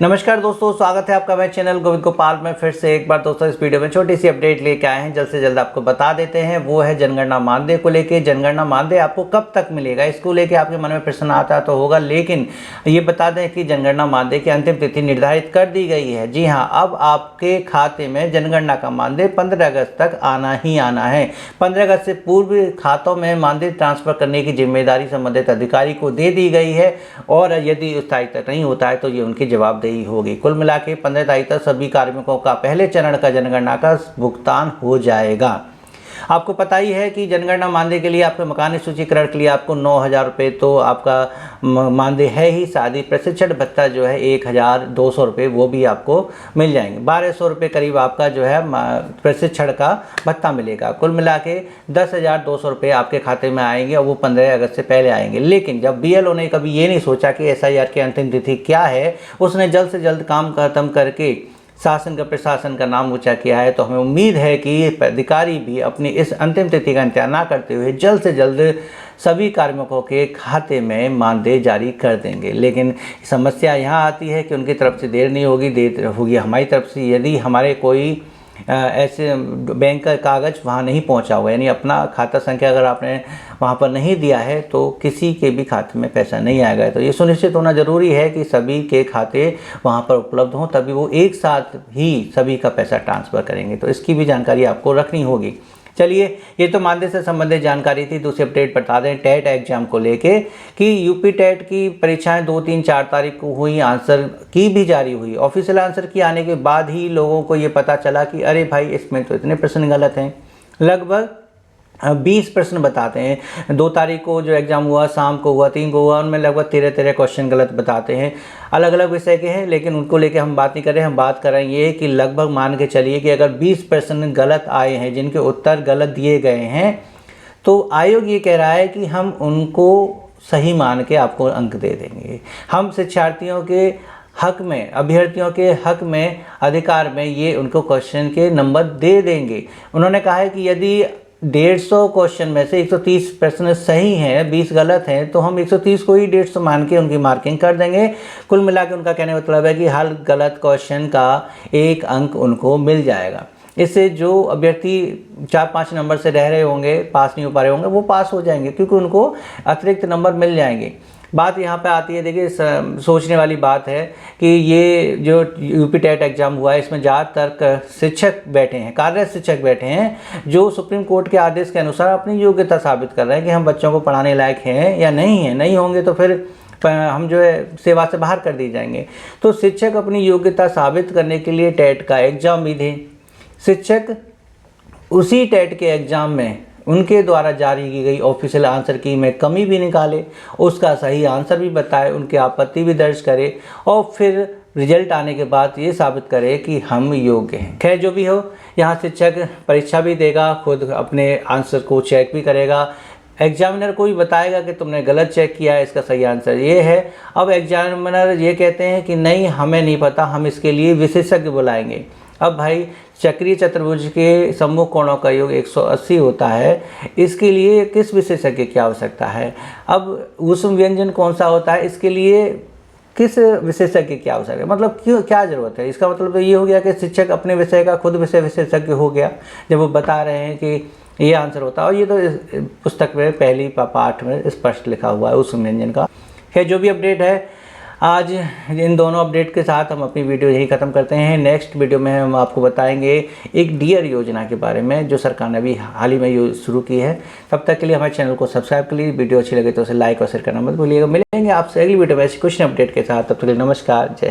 नमस्कार दोस्तों, स्वागत है आपका मेरे चैनल गोविंद गोपाल में। फिर से एक बार दोस्तों इस वीडियो में छोटी सी अपडेट लेके आए हैं। जल्द से जल्द आपको बता देते हैं, वो है जनगणना मानदेय को लेके। जनगणना मानदेय आपको कब तक मिलेगा, इसको लेके आपके मन में प्रश्न आता तो होगा, लेकिन ये बता दें कि जनगणना मानदेय की अंतिम तिथि निर्धारित कर दी गई है। जी हाँ, अब आपके खाते में जनगणना का मानदेय 15 अगस्त तक आना ही आना है। 15 अगस्त से पूर्व खातों में मानदेय ट्रांसफर करने की जिम्मेदारी संबंधित अधिकारी को दे दी गई है, और यदि उस तारीख तक नहीं होता है तो ये उनकी जवाबदेही होगी। कुल मिला के 15 तारीख तक सभी कार्मिकों का पहले चरण का जनगणना का भुगतान हो जाएगा। आपको पता ही है कि जनगणना मानदेय के लिए आपके मकानी सूचीकरण के लिए आपको 9,000 रुपये तो आपका मानदेय है ही, साथ ही प्रशिक्षण भत्ता जो है 1,200 रुपये वो भी आपको मिल जाएंगे। 1,200 रुपये करीब आपका जो है प्रशिक्षण का भत्ता मिलेगा। कुल मिला के 10,200 रुपये आपके खाते में आएंगे, और वो 15 अगस्त से पहले आएंगे। लेकिन जब BLO ने कभी ये नहीं सोचा कि SIR की अंतिम तिथि क्या है, उसने जल्द से जल्द काम खत्म करके शासन का प्रशासन का नाम ऊंचा किया है। तो हमें उम्मीद है कि अधिकारी भी अपनी इस अंतिम तिथि का इंतजार ना करते हुए जल्द से जल्द सभी कार्मिकों के खाते में मानदेय जारी कर देंगे। लेकिन समस्या यहाँ आती है कि उनकी तरफ से देर नहीं होगी, देर होगी हमारी तरफ से। यदि हमारे कोई ऐसे बैंक का कागज़ वहाँ नहीं पहुँचा हुआ, यानी अपना खाता संख्या अगर आपने वहाँ पर नहीं दिया है, तो किसी के भी खाते में पैसा नहीं आएगा। तो ये सुनिश्चित होना ज़रूरी है कि सभी के खाते वहाँ पर उपलब्ध हों, तभी वो एक साथ ही सभी का पैसा ट्रांसफ़र करेंगे। तो इसकी भी जानकारी आपको रखनी होगी। चलिए, ये तो मानदेय से संबंधित जानकारी थी। दूसरी अपडेट बता दें टेट एग्जाम को लेके कि यूपी टेट की परीक्षाएं 2, 3, 4 तारीख को हुई, आंसर की भी जारी हुई। ऑफिशियल आंसर की आने के बाद ही लोगों को ये पता चला कि अरे भाई, इसमें तो इतने प्रश्न गलत हैं। लगभग 20 प्रश्न बताते हैं। 2 तारीख को जो एग्ज़ाम हुआ, शाम को हुआ, 3 को हुआ, उनमें लगभग 13 क्वेश्चन गलत बताते हैं। अलग अलग विषय के हैं, लेकिन उनको लेके हम बात नहीं कर रहे हैं। हम बात कर रहे हैं ये कि लगभग मान के चलिए कि अगर 20 प्रश्न गलत आए हैं, जिनके उत्तर गलत दिए गए हैं, तो आयोग ये कह रहा है कि हम उनको सही मान के आपको अंक दे देंगे। हम शिक्षार्थियों के हक में, अभ्यर्थियों के हक में, अधिकार में ये उनको क्वेश्चन के नंबर दे देंगे। उन्होंने कहा है कि यदि 150 क्वेश्चन में से 130 प्रश्न सही हैं, 20 गलत हैं, तो हम 130 को ही 150 मान के उनकी मार्किंग कर देंगे। कुल मिला के उनका कहने का मतलब है कि हर गलत क्वेश्चन का 1 अंक उनको मिल जाएगा। इससे जो अभ्यर्थी 4-5 नंबर से रह रहे होंगे, पास नहीं हो पा रहे होंगे, वो पास हो जाएंगे, क्योंकि उनको अतिरिक्त नंबर मिल जाएंगे। बात यहाँ पे आती है, देखिए सोचने वाली बात है कि ये जो यूपी टेट एग्ज़ाम हुआ है, इसमें ज़्यादातर शिक्षक बैठे हैं, कार्यरत शिक्षक बैठे हैं, जो सुप्रीम कोर्ट के आदेश के अनुसार अपनी योग्यता साबित कर रहे हैं कि हम बच्चों को पढ़ाने लायक हैं या नहीं हैं। नहीं होंगे तो फिर हम जो है सेवा से बाहर कर दिए जाएंगे। तो शिक्षक अपनी योग्यता साबित करने के लिए टेट का एग्ज़ाम भी दें। शिक्षक उसी टेट के एग्ज़ाम में उनके द्वारा जारी की गई ऑफिशियल आंसर की में कमी भी निकाले, उसका सही आंसर भी बताए, उनकी आपत्ति भी दर्ज करे, और फिर रिजल्ट आने के बाद ये साबित करे कि हम योग्य हैं। खैर, जो भी हो, यहाँ शिक्षक परीक्षा भी देगा, खुद अपने आंसर को चेक भी करेगा। एग्जामिनर को भी बताएगा कि तुमने गलत चेक किया है, इसका सही आंसर ये है। अब एग्जामिनर ये कहते हैं कि नहीं, हमें नहीं पता, हम इसके लिए विशेषज्ञ बुलाएंगे। अब भाई, चक्रीय चतुर्भुज के सम्मुख कोणों का योग 180 होता है, इसके लिए किस विशेषज्ञ की आवश्यकता है? अब ऊष्म व्यंजन कौन सा होता है, इसके लिए किस विशेषज्ञ की आवश्यकता है? मतलब क्यों, क्या ज़रूरत है? इसका मतलब तो ये हो गया कि शिक्षक अपने विषय का खुद विषय विशेषज्ञ हो गया, जब वो बता रहे हैं कि ये आंसर होता है। और ये तो पुस्तक में पहली पाठ में स्पष्ट लिखा हुआ है ऊष्म व्यंजन का। खैर, जो भी अपडेट है, आज इन दोनों अपडेट के साथ हम अपनी वीडियो यही ख़त्म करते हैं। नेक्स्ट वीडियो में हम आपको बताएंगे एक डियर योजना के बारे में, जो सरकार ने अभी हाल ही में शुरू की है। तब तक के लिए हमारे चैनल को सब्सक्राइब कर लीजिए। वीडियो अच्छी लगे तो उसे लाइक और शेयर करना मत भूलिएगा। मिलेंगे आपसे अगली वीडियो में ऐसी कुछ अपडेट के साथ। तब तक के लिए नमस्कार, जय।